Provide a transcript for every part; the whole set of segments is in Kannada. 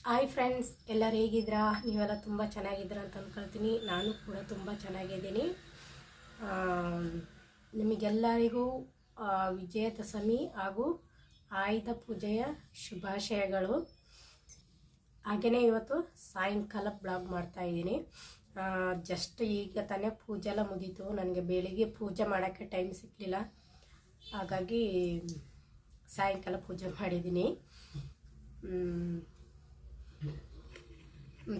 ಹಾಯ್ ಫ್ರೆಂಡ್ಸ್, ಎಲ್ಲರೂ ಹೇಗಿದ್ದೀರಾ? ನೀವೆಲ್ಲ ತುಂಬ ಚೆನ್ನಾಗಿದ್ದೀರಾ ಅಂತ ಅಂದ್ಕೊಳ್ತೀನಿ. ನಾನು ಕೂಡ ತುಂಬ ಚೆನ್ನಾಗಿದ್ದೀನಿ. ನಿಮಗೆಲ್ಲರಿಗೂ ವಿಜಯದಶಮಿ ಹಾಗೂ ಆಯುಧ ಪೂಜೆಯ ಶುಭಾಶಯಗಳು. ಹಾಗೆಯೇ ಇವತ್ತು ಸಾಯಂಕಾಲ ಬ್ಲಾಗ್ ಮಾಡ್ತಾಯಿದ್ದೀನಿ. ಜಸ್ಟ್ ಈಗ ತಾನೇ ಪೂಜೆ ಎಲ್ಲ ಮುಗೀತು. ನನಗೆ ಬೆಳಿಗ್ಗೆ ಪೂಜೆ ಮಾಡೋಕ್ಕೆ ಟೈಮ್ ಸಿಗಲಿಲ್ಲ, ಹಾಗಾಗಿ ಸಾಯಂಕಾಲ ಪೂಜೆ ಮಾಡಿದ್ದೀನಿ.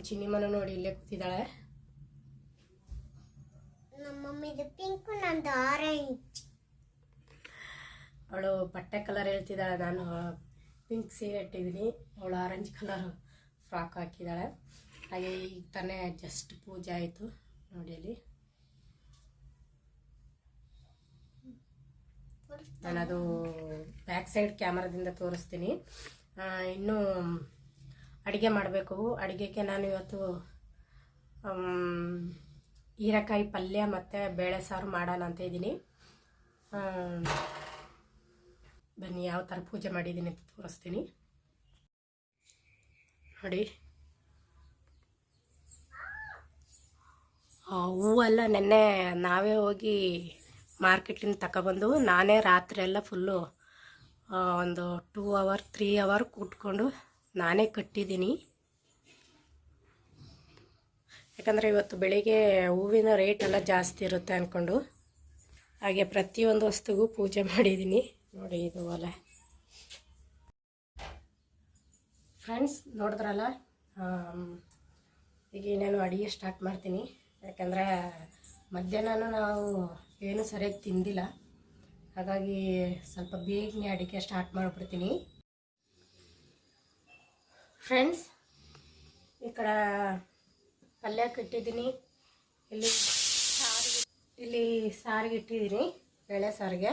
ಚಿನ್ನಿಮನ ನೋಡಿ ಇಲ್ಲೇ ಕೂತಿದ್ದಾಳೆ. ಪಿಂಕ್, ನಂದು ಆರೆಂಜ್. ಅವಳು ಬಟ್ಟೆ ಕಲರ್ ಹೇಳ್ತಿದ್ದಾಳೆ, ನಾನು ಪಿಂಕ್ ಸೀರೆ ಇಟ್ಟಿದ್ದೀನಿ, ಅವಳು ಆರೆಂಜ್ ಕಲರ್ ಫ್ರಾಕ್ ಹಾಕಿದ್ದಾಳೆ. ಹಾಗೆ ಈಗ ತಾನೇ ಜಸ್ಟ್ ಪೂಜೆ ಆಯಿತು ನೋಡಿ. ಅಲ್ಲಿ ನಾನದು ಬ್ಯಾಕ್ ಸೈಡ್ ಕ್ಯಾಮ್ರಾದಿಂದ ತೋರಿಸ್ತೀನಿ. ಇನ್ನೂ ಅಡುಗೆ ಮಾಡಬೇಕು. ಅಡುಗೆಗೆ ನಾನು ಇವತ್ತು ಹೀರೆಕಾಯಿ ಪಲ್ಯ ಮತ್ತು ಬೇಳೆ ಸಾರು ಮಾಡೋಣ ಅಂತ ಇದ್ದೀನಿ. ಬನ್ನಿ ಯಾವ ಥರ ಪೂಜೆ ಮಾಡಿದ್ದೀನಿ ಅಂತ ತೋರಿಸ್ತೀನಿ ನೋಡಿ. ಹೂವೆಲ್ಲ ನೆನ್ನೆ ನಾವೇ ಹೋಗಿ ಮಾರ್ಕೆಟ್ಲಿಂದ ತಗೊಬಂದು ನಾನೇ ರಾತ್ರಿ ಎಲ್ಲ ಫುಲ್ಲು ಒಂದು 2 ಅವರ್ 3 ಅವರ್ ಕೂತ್ಕೊಂಡು ನಾನೇ ಕಟ್ಟಿದ್ದೀನಿ. ಯಾಕಂದರೆ ಇವತ್ತು ಬೆಳಿಗ್ಗೆ ಹೂವಿನ ರೇಟ್ ಎಲ್ಲ ಜಾಸ್ತಿ ಇರುತ್ತೆ ಅಂದ್ಕೊಂಡು ಹಾಗೆ ಪ್ರತಿಯೊಂದು ವಸ್ತುಗೂ ಪೂಜೆ ಮಾಡಿದ್ದೀನಿ ನೋಡಿ. ಇದು ಒಲೆ ಫ್ರೆಂಡ್ಸ್ ನೋಡಿದ್ರಲ್ಲ. ಈಗ ನಾನು ಅಡುಗೆ ಸ್ಟಾರ್ಟ್ ಮಾಡ್ತೀನಿ. ಯಾಕಂದರೆ ಮಧ್ಯಾಹ್ನ ನಾವು ಏನು ಸರಿಯಾಗಿ ತಿಂದಿಲ್ಲ, ಹಾಗಾಗಿ ಸ್ವಲ್ಪ ಬೇಗನೆ ಅಡುಗೆ ಸ್ಟಾರ್ಟ್ ಮಾಡಿಬಿಡ್ತೀನಿ. ಫ್ರೆಂಡ್ಸ್, ಈ ಕಡೆ ಪಲ್ಯಕ್ಕೆ ಇಟ್ಟಿದ್ದೀನಿ, ಇಲ್ಲಿ ಸಾರಿಗೆ ಇಟ್ಟಿದ್ದೀನಿ, ಬೇಳೆ ಸಾರಿಗೆ.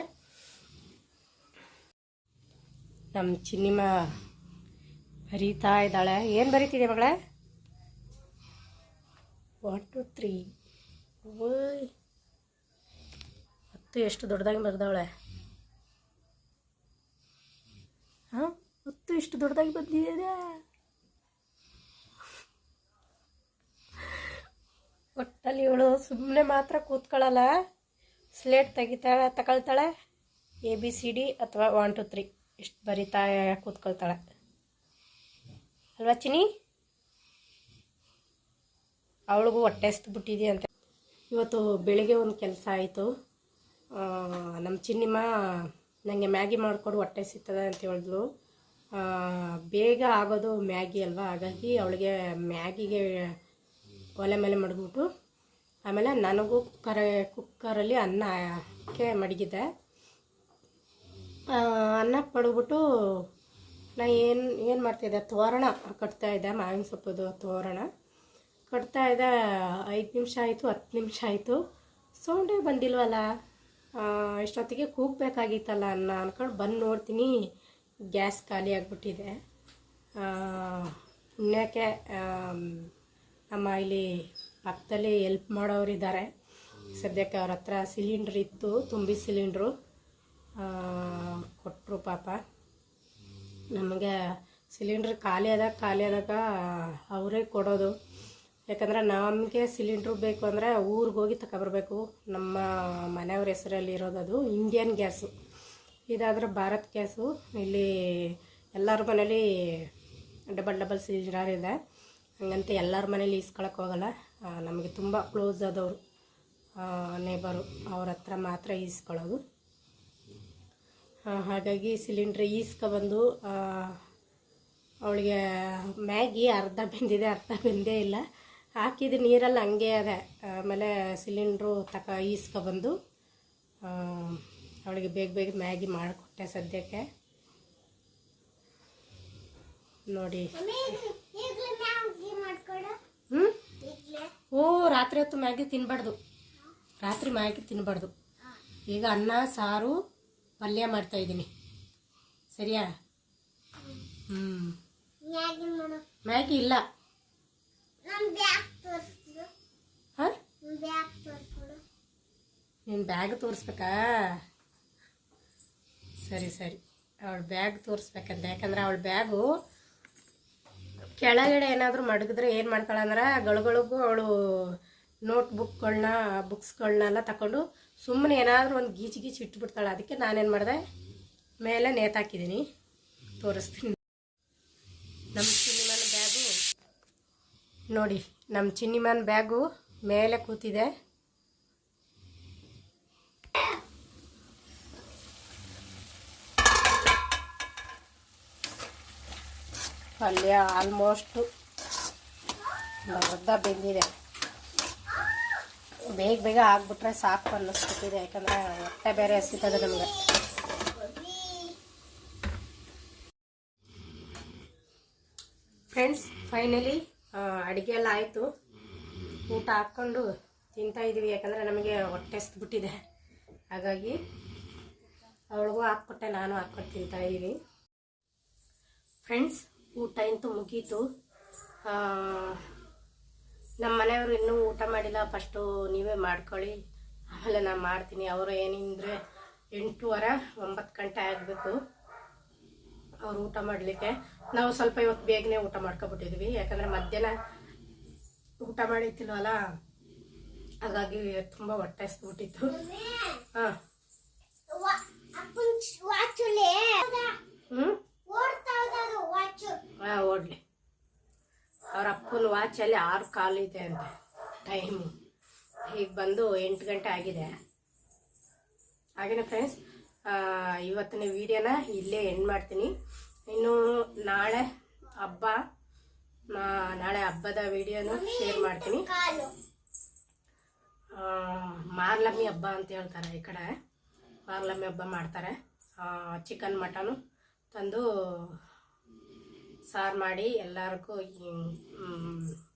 ನಮ್ಮ ಚಿನ್ನಿಮ ಬರೀತಾ ಇದ್ದಾಳೆ. ಏನು ಬರೀತಿದೆ ಮಗಳೇ? 1 2 3. ಓಯ್, ಹೊತ್ತು ಎಷ್ಟು ದೊಡ್ಡದಾಗಿ ಬರ್ದವಳೆ. ಹೊತ್ತು ಎಷ್ಟು ದೊಡ್ಡದಾಗಿ ಬಂದಿದೆ. ಒಟ್ಟಲ್ಲಿ ಇವಳು ಸುಮ್ಮನೆ ಮಾತ್ರ ಕೂತ್ಕೊಳ್ಳಲ್ಲ, ಸ್ಲೇಟ್ ತಗೊಳ್ತಾಳೆ. ABCD ಅಥವಾ 1 2 3 ಇಷ್ಟು ಬರಿತಾ ಕೂತ್ಕೊಳ್ತಾಳೆ ಅಲ್ವಾ ಚಿನಿ? ಅವಳಿಗೂ ಹೊಟ್ಟೆ ಬಿಟ್ಟಿದೆ ಅಂತ. ಇವತ್ತು ಬೆಳಿಗ್ಗೆ ಒಂದು ಕೆಲಸ ಆಯಿತು. ನಮ್ಮ ಚಿನ್ನಿಮ್ಮ ನನಗೆ ಮ್ಯಾಗಿ ಮಾಡಿಕೊಡು, ಹೊಟ್ಟೆ ಸಿಗ್ತದೆ ಅಂತ ಹೇಳಿದ್ಲು. ಬೇಗ ಆಗೋದು ಮ್ಯಾಗಿ ಅಲ್ವಾ, ಹಾಗಾಗಿ ಅವಳಿಗೆ ಮ್ಯಾಗಿಗೆ ಒಲೆ ಮೇಲೆ ಮಡಗ್ಬಿಟ್ಟು ಆಮೇಲೆ ನನಗೂ ಕುಕ್ಕರಲ್ಲಿ ಅನ್ನಕ್ಕೆ ಮಡಗಿದೆ. ಅನ್ನಕ್ಕೆ ಮಡಗ್ಬಿಟ್ಟು ನಾ ಏನು ಮಾಡ್ತಾಯಿದ್ದೆ, ತೋರಣ ಕಟ್ತಾಯಿದ್ದೆ, ಮಾವಿನ ಸೊಪ್ಪದು ತೋರಣ ಕಟ್ತಾಯಿದ್ದೆ. 5 ನಿಮಿಷ ಆಯಿತು, 10 ನಿಮಿಷ ಆಯಿತು, ಸೌಂಡೇ ಬಂದಿಲ್ವಲ್ಲ. ಇಷ್ಟೊತ್ತಿಗೆ ಕೂಗಬೇಕಾಗಿತ್ತಲ್ಲ ಅನ್ನ ಅಂದ್ಕೊಂಡು ಬಂದು ನೋಡ್ತೀನಿ, ಗ್ಯಾಸ್ ಖಾಲಿ ಆಗಿಬಿಟ್ಟಿದೆ. ಪುಣ್ಯಕ್ಕೆ ನಮ್ಮ ಇಲ್ಲಿ ಪಕ್ಕದಲ್ಲಿ ಹೆಲ್ಪ್ ಮಾಡೋರಿದ್ದಾರೆ. ಸದ್ಯಕ್ಕೆ ಅವ್ರ ಹತ್ರ ಸಿಲಿಂಡ್ರ್ ಇತ್ತು, ತುಂಬಿ ಸಿಲಿಂಡ್ರು ಕೊಟ್ಟರು. ಪಾಪ ನಮಗೆ ಸಿಲಿಂಡ್ರ್ ಖಾಲಿ ಆದಾಗ ಅವರೇ ಕೊಡೋದು. ಯಾಕಂದರೆ ನಮಗೆ ಸಿಲಿಂಡ್ರು ಬೇಕು ಅಂದರೆ ಊರಿಗೆ ಹೋಗಿ ತಗೊಬರ್ಬೇಕು. ನಮ್ಮ ಮನೆಯವ್ರ ಹೆಸರಲ್ಲಿ ಇರೋದದು ಇಂಡಿಯನ್ ಗ್ಯಾಸು, ಇದಾದರೆ ಭಾರತ್ ಗ್ಯಾಸು. ಇಲ್ಲಿ ಎಲ್ಲರ ಮನೇಲಿ ಡಬಲ್ ಸಿಲಿಂಡರ್ ಇದೆ, ಹಂಗಂತ ಎಲ್ಲರ ಮನೇಲಿ ಈಸ್ಕೊಳಕ್ಕೆ ಹೋಗಲ್ಲ. ನಮಗೆ ತುಂಬ ಕ್ಲೋಸ್ ಆದವರು ನೇಬರು, ಅವ್ರ ಹತ್ರ ಮಾತ್ರ ಈಸ್ಕೊಳ್ಳೋದು. ಹಾಗಾಗಿ ಸಿಲಿಂಡ್ರ್ ಈಸ್ಕೊಬಂದು ಅವಳಿಗೆ ಮ್ಯಾಗಿ ಅರ್ಧ ಬೆಂದಿದೆ, ಅರ್ಧ ಬೆಂದೇ ಇಲ್ಲ. ಹಾಕಿದ ನೀರಲ್ಲಿ ಹಂಗೆ ಅದೇ. ಆಮೇಲೆ ಸಿಲಿಂಡ್ರು ಈಸ್ಕೊಬಂದು ಅವಳಿಗೆ ಬೇಗ ಮ್ಯಾಗಿ ಮಾಡಿಕೊಟ್ಟೆ ಸದ್ಯಕ್ಕೆ ನೋಡಿ. ಓ, ರಾತ್ರಿ ಹೊತ್ತು ಮ್ಯಾಗಿ ತಿನ್ನಬಾರ್ದು, ರಾತ್ರಿ ಮ್ಯಾಗಿ ತಿನ್ನಬಾರ್ದು. ಈಗ ಅನ್ನ ಸಾರು ಪಲ್ಯ ಮಾಡ್ತಾಯಿದ್ದೀನಿ, ಸರಿಯಾ? ಮ್ಯಾಗಿ ಇಲ್ಲ. ಹಾಂ, ನೀನು ಬ್ಯಾಗ್ ತೋರಿಸ್ಬೇಕಾ? ಸರಿ ಅವಳ ಬ್ಯಾಗ್ ತೋರಿಸ್ಬೇಕಂತ. ಯಾಕಂದರೆ ಅವಳ ಬ್ಯಾಗು ಕೆಳಗಡೆ ಏನಾದರೂ ಮಡಗಿದ್ರೆ ಏನು ಮಾಡ್ತಾಳಂದ್ರೆ ಗಳಿಗಳಿಗೂ ಅವಳು ಬುಕ್ಸ್ಗಳನ್ನೆಲ್ಲ ತಗೊಂಡು ಸುಮ್ಮನೆ ಏನಾದರೂ ಒಂದು ಗೀಚು ಇಟ್ಬಿಡ್ತಾಳೆ. ಅದಕ್ಕೆ ನಾನೇನು ಮಾಡಿದೆ, ಮೇಲೆ ನೇತಾಕಿದ್ದೀನಿ, ತೋರಿಸ್ತೀನಿ. ನಮ್ಮ ಚಿನ್ನಿಮನ್ ಬ್ಯಾಗು ನೋಡಿ, ನಮ್ಮ ಚಿನ್ನಿಮನ್ ಬ್ಯಾಗು ಮೇಲೆ ಕೂತಿದೆ. ಪಲ್ಯ ಆಲ್ಮೋಸ್ಟು ಅರ್ಧ ಬೆಂದಿದೆ. ಬೇಗ ಆಗ್ಬಿಟ್ರೆ ಸಾಕು ಅನ್ನಿಸ್ಬಿಟ್ಟಿದೆ, ಯಾಕಂದರೆ ಹೊಟ್ಟೆ ಬೇರೆ ಹಸಿತದೆ ನಮಗೆ. ಫ್ರೆಂಡ್ಸ್, ಫೈನಲಿ ಅಡುಗೆ ಎಲ್ಲ ಆಯಿತು. ಊಟ ಹಾಕ್ಕೊಂಡು ತಿಂತಾಯಿದ್ದೀವಿ, ಯಾಕಂದರೆ ನಮಗೆ ಹೊಟ್ಟೆ ಹಸ್ಬಿಟ್ಟಿದೆ. ಹಾಗಾಗಿ ಅವಳಿಗೂ ಹಾಕ್ಕೊಟ್ಟೆ, ನಾನು ಹಾಕ್ಕೊಟ್ಟು ತಿಂತಾಯಿದ್ದೀವಿ. ಫ್ರೆಂಡ್ಸ್, ಊಟ ಅಂತೂ ಮುಗೀತು. ನಮ್ಮ ಮನೆಯವರು ಇನ್ನೂ ಊಟ ಮಾಡಿಲ್ಲ. ಫಸ್ಟು ನೀವೇ ಮಾಡ್ಕೊಳ್ಳಿ, ಆಮೇಲೆ ನಾನು ಮಾಡ್ತೀನಿ. ಅವರು ಏನೆಂದರೆ 8:15 9 ಗಂಟೆ ಆಗಬೇಕು ಅವ್ರು ಊಟ ಮಾಡಲಿಕ್ಕೆ. ನಾವು ಸ್ವಲ್ಪ ಇವತ್ತು ಬೇಗನೆ ಊಟ ಮಾಡ್ಕೊಬಿಟ್ಟಿದ್ವಿ, ಯಾಕಂದರೆ ಮಧ್ಯಾಹ್ನ ಊಟ ಮಾಡಿತ್ತಿಲ್ವಲ್ಲ, ಹಾಗಾಗಿ ತುಂಬ ಹೊಟ್ಟೆ ಹಸ್ಬಿಟ್ಟಿತ್ತು. ಹಾಂ ಓಡಲಿ. ಅವ್ರ ಅಪ್ಪನ ವಾಚಲ್ಲಿ 6 ಕಾಲು ಇದೆ ಅಂತೆ ಟೈಮು. ಈಗ ಬಂದು 8 ಗಂಟೆ ಆಗಿದೆ. ಹಾಗೇನೆ ಫ್ರೆಂಡ್ಸ್, ಇವತ್ತಿನ ವಿಡಿಯೋನ ಇಲ್ಲೇ ಎಂಡ್ ಮಾಡ್ತೀನಿ. ಇನ್ನು ನಾಳೆ ಹಬ್ಬದ ವಿಡಿಯೋನು ಶೇರ್ ಮಾಡ್ತೀನಿ. ಮಾರ್ಲಮ್ಮಿ ಹಬ್ಬ ಅಂತ ಹೇಳ್ತಾರೆ ಈ ಕಡೆ. ಮಾರ್ಲಮ್ಮಿ ಹಬ್ಬ ಮಾಡ್ತಾರೆ. ಚಿಕನ್ ಮಟನು ತಂದು ಸಾರು ಮಾಡಿ ಎಲ್ಲರಿಗೂ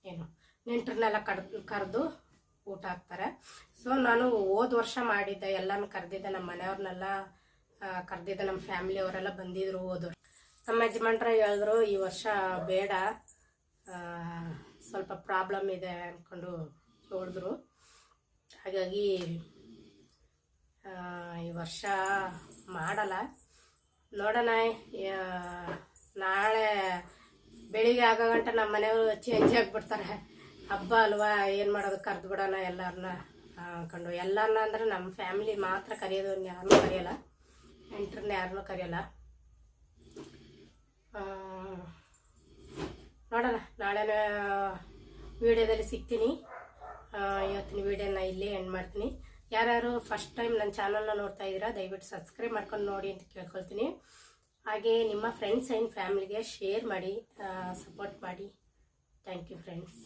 ಏನು ನೆಂಟ್ರನ್ನೆಲ್ಲ ಕರೆದು ಊಟ ಹಾಕ್ತಾರೆ. ಸೊ ನಾನು ಹೋದ ವರ್ಷ ಮಾಡಿದ್ದೆ, ಎಲ್ಲನೂ ಕರೆದಿದ್ದೆ, ನಮ್ಮ ಮನೆಯವ್ರನ್ನೆಲ್ಲ ಕರೆದಿದ್ದೆ, ನಮ್ಮ ಫ್ಯಾಮಿಲಿಯವರೆಲ್ಲ ಬಂದಿದ್ರು. ನಮ್ಮ ಯಜಮಾನ್ರು ಹೇಳಿದ್ರು ಈ ವರ್ಷ ಬೇಡ, ಸ್ವಲ್ಪ ಪ್ರಾಬ್ಲಮ್ ಇದೆ ಅಂದ್ಕೊಂಡು ಹೇಳಿದ್ರು. ಹಾಗಾಗಿ ಈ ವರ್ಷ ಮಾಡಲ್ಲ. ನೋಡೋಣ, ನಾಳೆ ಬೆಳಿಗ್ಗೆ ಆಗೋ ಗಂಟೆ ನಮ್ಮ ಮನೆಯವರು ಚೇಂಜ್ ಆಗಿಬಿಡ್ತಾರೆ. ಹಬ್ಬ ಅಲ್ವಾ, ಏನು ಮಾಡೋದು, ಕರೆದು ಬಿಡೋಣ ಎಲ್ಲರನ್ನ ಅಂದ್ಕೊಂಡು. ಎಲ್ಲರನ್ನ ಅಂದರೆ ನಮ್ಮ ಫ್ಯಾಮಿಲಿ ಮಾತ್ರ ಕರೆಯೋದು, ಯಾರನ್ನೂ ಕರೆಯೋಲ್ಲ, ನೆಂಟ್ರನ್ನ ಯಾರನ್ನೂ ಕರೆಯೋಲ್ಲ. ನೋಡೋಣ, ನಾಳೆ ವಿಡಿಯೋದಲ್ಲಿ ಸಿಗ್ತೀನಿ. ಇವತ್ತಿನ ವಿಡಿಯೋನ ಇಲ್ಲೇ ಎಂಡ್ ಮಾಡ್ತೀನಿ. ಯಾರ್ಯಾರು ಫಸ್ಟ್ ಟೈಮ್ ನನ್ನ ಚಾನಲ್ನ ನೋಡ್ತಾ ಇದ್ದೀರಾ, ದಯವಿಟ್ಟು ಸಬ್ಸ್ಕ್ರೈಬ್ ಮಾಡ್ಕೊಂಡು ನೋಡಿ ಅಂತ ಕೇಳ್ಕೊಳ್ತೀನಿ. ಹಾಗೆ ನಿಮ್ಮ ಫ್ರೆಂಡ್ಸ್ ಆ್ಯಂಡ್ ಫ್ಯಾಮಿಲಿಗೆ ಶೇರ್ ಮಾಡಿ, ಸಪೋರ್ಟ್ ಮಾಡಿ. Thank you friends.